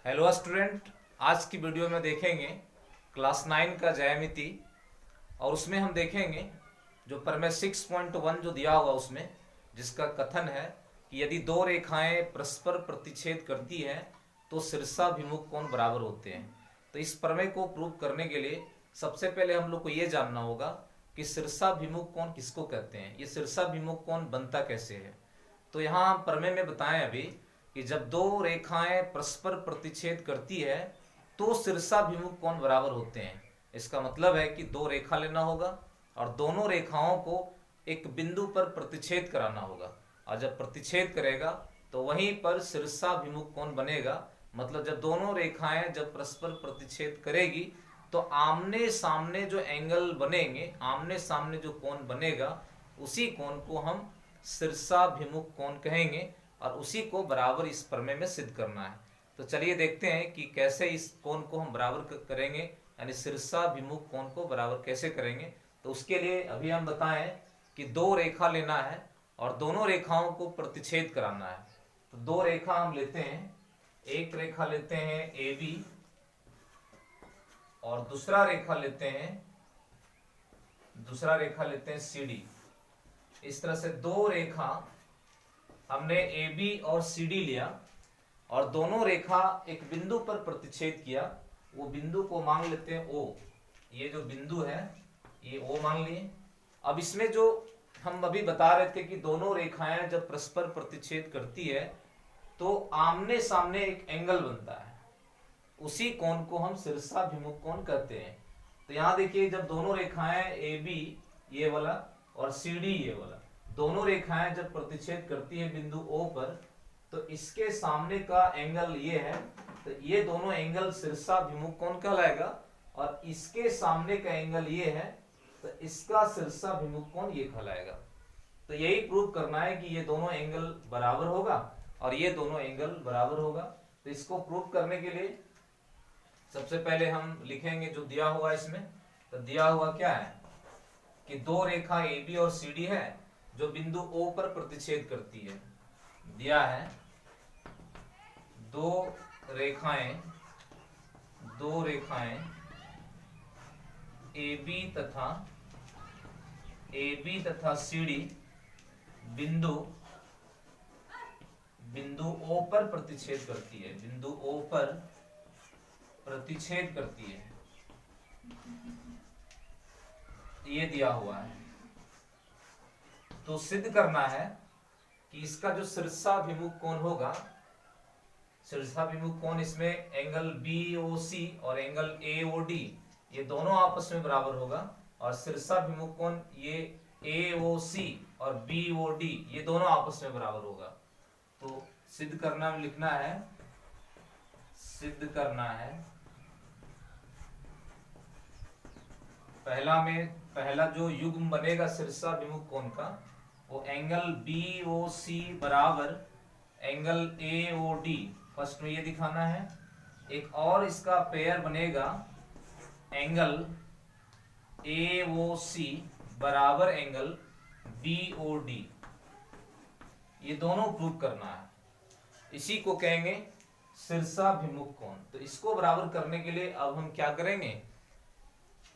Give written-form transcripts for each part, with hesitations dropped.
Hello student, आज की video में देखेंगे क्लास 9 का ज्यामिति। और उसमें हम देखेंगे जो प्रमेय 6.1 जो दिया हुआ उसमें, जिसका कथन है कि यदि दो रेखाएं परस्पर प्रतिच्छेद करती हैं तो शीर्षाभिमुख कोण बराबर होते हैं। तो इस प्रमेय को प्रूव करने के लिए सबसे पहले हम लोग को ये जानना होगा कि शीर्षाभिमुख कोण किसको कहते हैं, ये शीर्षाभिमुख कोण बनता कैसे है। तो यहाँ हम प्रमेय में बताएं अभी कि जब दो रेखाएं परस्पर प्रतिच्छेद करती है तो शीर्षाभिमुख कोण बराबर होते हैं। इसका मतलब है कि दो रेखा लेना होगा और दोनों रेखाओं को एक बिंदु पर प्रतिच्छेद कराना होगा, और जब प्रतिच्छेद करेगा तो वहीं पर शीर्षाभिमुख कोण बनेगा। मतलब जब दोनों रेखाएं जब परस्पर प्रतिच्छेद करेगी तो आमने सामने जो एंगल बनेंगे, आमने सामने जो कोण बनेगा, उसी कोण को हम शीर्षाभिमुख कोण कहेंगे और उसी को बराबर इस प्रमेय में सिद्ध करना है। तो चलिए देखते हैं कि कैसे इस कोण को हम बराबर करेंगे, यानी शीर्षाभिमुख कोण को बराबर कैसे करेंगे। तो उसके लिए अभी हम बताएं कि दो रेखा लेना है और दोनों रेखाओं को प्रतिच्छेद कराना है। तो दो रेखा हम लेते हैं, एक रेखा लेते हैं ए बी और दूसरा रेखा लेते हैं सी डी। इस तरह से दो रेखा हमने ए बी और सी डी लिया और दोनों रेखा एक बिंदु पर प्रतिच्छेद किया। वो बिंदु को मान लेते हैं ओ। ये जो बिंदु है ये ओ मान लिए। अब इसमें जो हम अभी बता रहे थे कि दोनों रेखाएं जब परस्पर प्रतिच्छेद करती है तो आमने सामने एक एंगल बनता है, उसी कोण को हम शीर्षाभिमुख कोण कहते हैं। तो यहाँ देखिए, जब दोनों रेखाएं ए बी ये वाला और सी डी ये वाला, दोनों रेखाएं जब प्रतिच्छेद करती है बिंदु ओ पर, तो इसके सामने का एंगल ये है, तो ये दोनों एंगल शीर्षाभिमुख कोण कहलाएगा। और इसके सामने का एंगल ये है, तो इसका शीर्षाभिमुख कोण ये कहलाएगा। तो यही प्रूव करना है कि ये दोनों एंगल बराबर होगा और ये दोनों एंगल बराबर होगा। तो इसको प्रूव करने के लिए सबसे पहले हम लिखेंगे जो दिया हुआ इसमें। तो दिया हुआ क्या है कि दो रेखा ए बी और सी डी है जो बिंदु ओ पर प्रतिच्छेद करती है। दिया है दो रेखाएं ए बी तथा सी डी बिंदु ओ पर प्रतिच्छेद करती है, बिंदु ओ पर प्रतिच्छेद करती है। ये दिया हुआ है। तो सिद्ध करना है कि इसका जो शीर्षाभिमुख कोण होगा, शीर्षाभिमुख कोण इसमें एंगल BOC और एंगल AOD ये दोनों आपस में बराबर होगा, और शीर्षाभिमुख कोण ये AOC और BOD ये दोनों आपस में बराबर होगा। तो सिद्ध करना में लिखना है, पहला जो युग्म बनेगा शीर्षाभिमुख कोण का, वो एंगल BOC बराबर एंगल AOD, फर्स्ट में ये दिखाना है। एक और इसका पेयर बनेगा एंगल AOC बराबर एंगल BOD। ये दोनों प्रूव करना है, इसी को कहेंगे शीर्षाभिमुख कोण। तो इसको बराबर करने के लिए अब हम क्या करेंगे,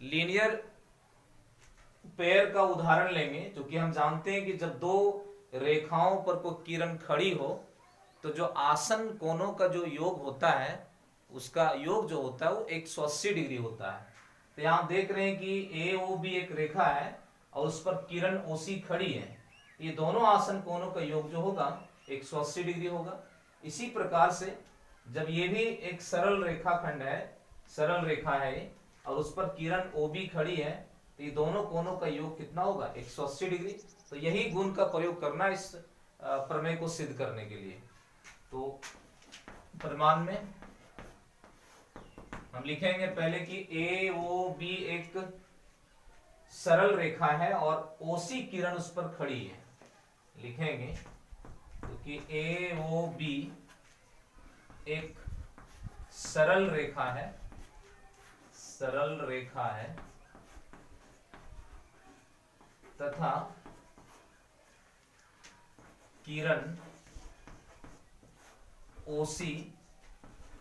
लीनियर पेयर का उदाहरण लेंगे। क्योंकि हम जानते हैं कि जब दो रेखाओं पर कोई किरण खड़ी हो तो जो आसन कोणों का जो योग होता है, उसका योग जो होता है वो 180 डिग्री होता है। तो यहाँ देख रहे हैं कि AOB एक रेखा है और उस पर किरण OC खड़ी है। ये दोनों आसन कोणों का योग जो होगा 180 डिग्री होगा। इसी प्रकार से जब ये भी एक सरल रेखाखंड है, सरल रेखा है, और उस पर किरण OB खड़ी है, तो ये दोनों कोणों का योग कितना होगा 180 डिग्री। तो यही गुण का प्रयोग करना इस प्रमेय को सिद्ध करने के लिए। तो प्रमाण में हम लिखेंगे पहले कि AOB एक सरल रेखा है और OC किरण उस पर खड़ी है। लिखेंगे तो कि AOB एक सरल रेखा है तथा किरण OC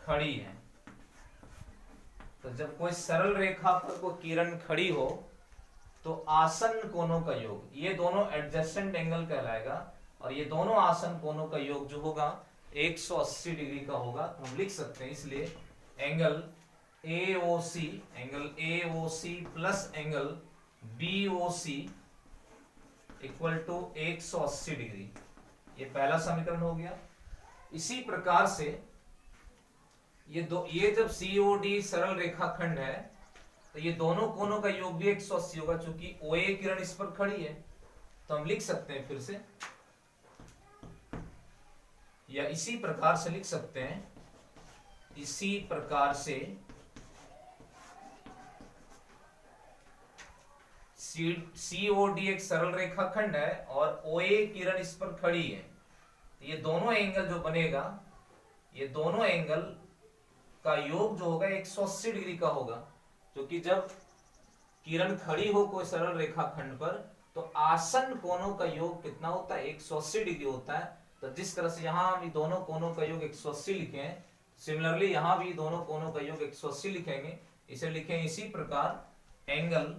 खड़ी है। तो जब कोई सरल रेखा पर कोई किरण खड़ी हो तो आसन्न कोणों का योग, ये दोनों एडजेसेंट एंगल कहलाएगा, और ये दोनों आसन्न कोणों का योग जो होगा 180 डिग्री का होगा। हम लिख सकते हैं इसलिए angle AOC plus angle BOC equal to 180 degree. ये पहला समीकरण हो गया। इसी प्रकार से ये जब COD सरल रेखाखंड है तो ये दोनों कोणों का योग भी 180 होगा, क्योंकि OA किरण इस पर खड़ी है। तो हम लिख सकते हैं फिर से, या इसी प्रकार से लिख सकते हैं, इसी प्रकार से COD एक सरल रेखाखंड है और OA किरण इस पर खड़ी है। तो ये दोनों एंगल जो बनेगा, ये दोनों एंगल का योग जो होगा 180 डिग्री का होगा, क्योंकि जब किरण खड़ी हो कोई सरल रेखाखंड पर तो आसन्न कोणों का योग कितना होता है, 180 डिग्री होता है। तो जिस तरह से यहां हम दोनों कोणों का योग 180 लिखे हैं, सिमिलरली यहां भी दोनों कोणों का योग 180 लिखेंगे। इसे लिखें इसी प्रकार angle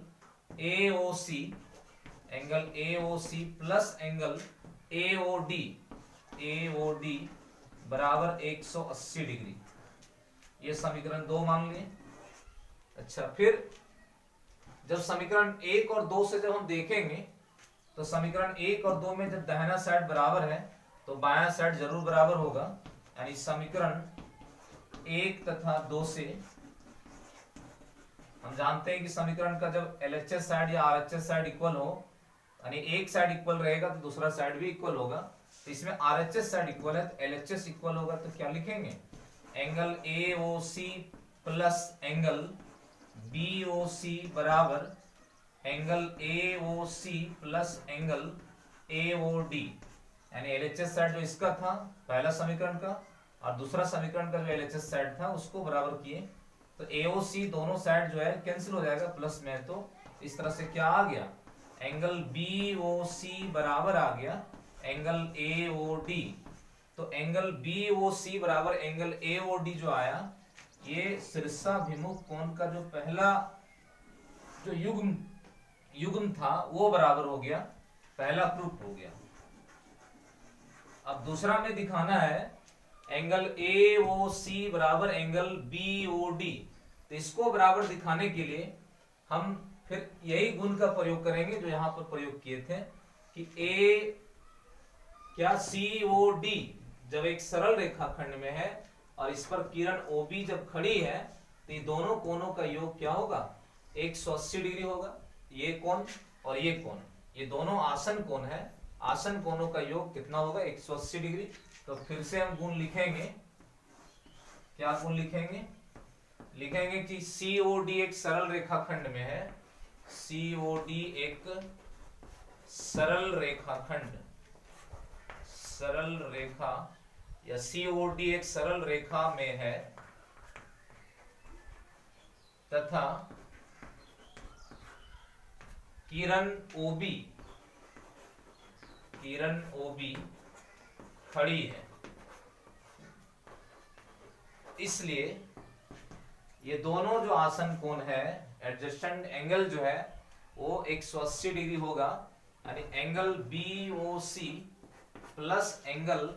AOC plus angle AOD बराबर 180 डिग्री। ये समीकरण 2 मान लिए। अच्छा, फिर जब समीकरण 1 और 2 से जब हम देखेंगे तो समीकरण 1 और 2 में जब दाहिना साइड बराबर है तो बायां साइड जरूर बराबर होगा। यानी समीकरण 1 तथा 2 से हम जानते हैं कि समीकरण का जब LHS साइड या RHS साइड इक्वल हो, यानी एक साइड इक्वल रहेगा तो दूसरा साइड भी इक्वल होगा। तो इसमें RHS साइड इक्वल है तो LHS इक्वल होगा, तो क्या लिखेंगे, angle AOC plus angle BOC बराबर angle AOC plus angle AOD। यानी LHS साइड जो इसका था पहला समीकरण का और दूसरा समीकरण का जो LHS साइड था उसको बराबर किए, तो AOC दोनों साइड जो है कैंसिल हो जाएगा प्लस में। तो इस तरह से क्या आ गया, एंगल BOC बराबर आ गया एंगल AOD। तो एंगल BOC बराबर एंगल AOD जो आया, ये शीर्षाभिमुख कोण का जो पहला जो युग्म था वो बराबर हो गया, पहला प्रूफ हो गया। अब दूसरा में दिखाना है एंगल AOC बराबर एंगल BOD। तो इसको बराबर दिखाने के लिए हम फिर यही गुण का प्रयोग करेंगे जो यहां पर प्रयोग किए थे कि COD जब एक सरल रेखाखंड में है और इस पर किरण OB जब खड़ी है तो ये दोनों कोणों का योग क्या होगा, 180 डिग्री होगा। ये कोण और ये कोण, ये दोनों आसन कोण है, आसन कोणों का योग कितना होगा, 180 डिग्री। तो फिर से हम गुण लिखेंगे, क्या गुण लिखेंगे, लिखेंगे कि COD एक सरल रेखाखंड में है, COD एक सरल रेखाखंड, सरल रेखा या COD एक सरल रेखा में है तथा किरण OB खड़ी है। इसलिए ये दोनों जो आसन कोण है, एडजस्टेंट एंगल जो है वो 180 डिग्री होगा। यानी angle BOC plus angle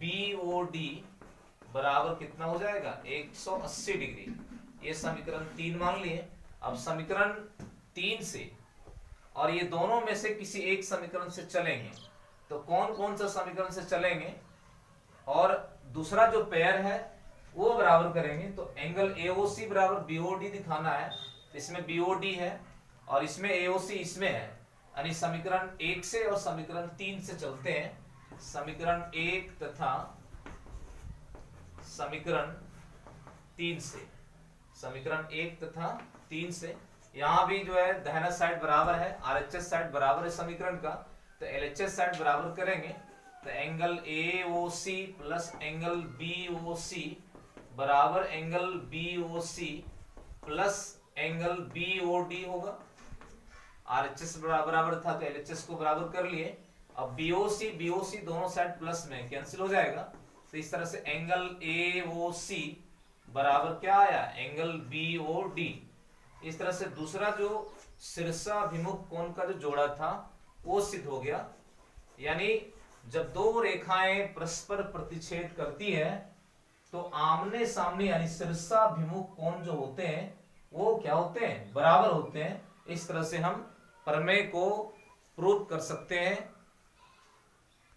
BOD बराबर कितना हो जाएगा, 180 डिग्री। ये समीकरण 3 मान लिए। अब समीकरण 3 से और ये दोनों में से किसी एक समीकरण से चलेंगे, तो कौन कौन सा समीकरण से चलेंगे और दूसरा जो पेयर है वो बराबर करेंगे। तो एंगल AOC बराबर BOD दिखाना है, इसमें BOD है और इसमें AOC इसमें है। यानी समीकरण 1 से और समीकरण 3 से चलते हैं। समीकरण 1 तथा समीकरण 3 से, समीकरण 1 तथा 3 से यहां भी जो है दाहिना साइड बराबर है, RHS साइड बराबर है समीकरण का, तो LHS साइड बराबर करेंगे। तो angle AOC plus angle BOC बराबर angle BOC plus angle BOD होगा। RHS बराबर था तो LHS को बराबर कर लिए। अब BOC दोनों साइड प्लस में कैंसिल हो जाएगा, तो इस तरह से एंगल AOC बराबर क्या आया, एंगल BOD। इस तरह से दूसरा जो शीर्षाभिमुख कोण का जो जोड़ा था वो सिद्ध हो गया। यानी जब दो रेखाएं परस्पर प्रतिच्छेद करती है तो आमने सामने यानी शीर्षाभिमुख कोण जो होते हैं वो क्या होते हैं, बराबर होते हैं। इस तरह से हम प्रमेय को प्रूव कर सकते हैं।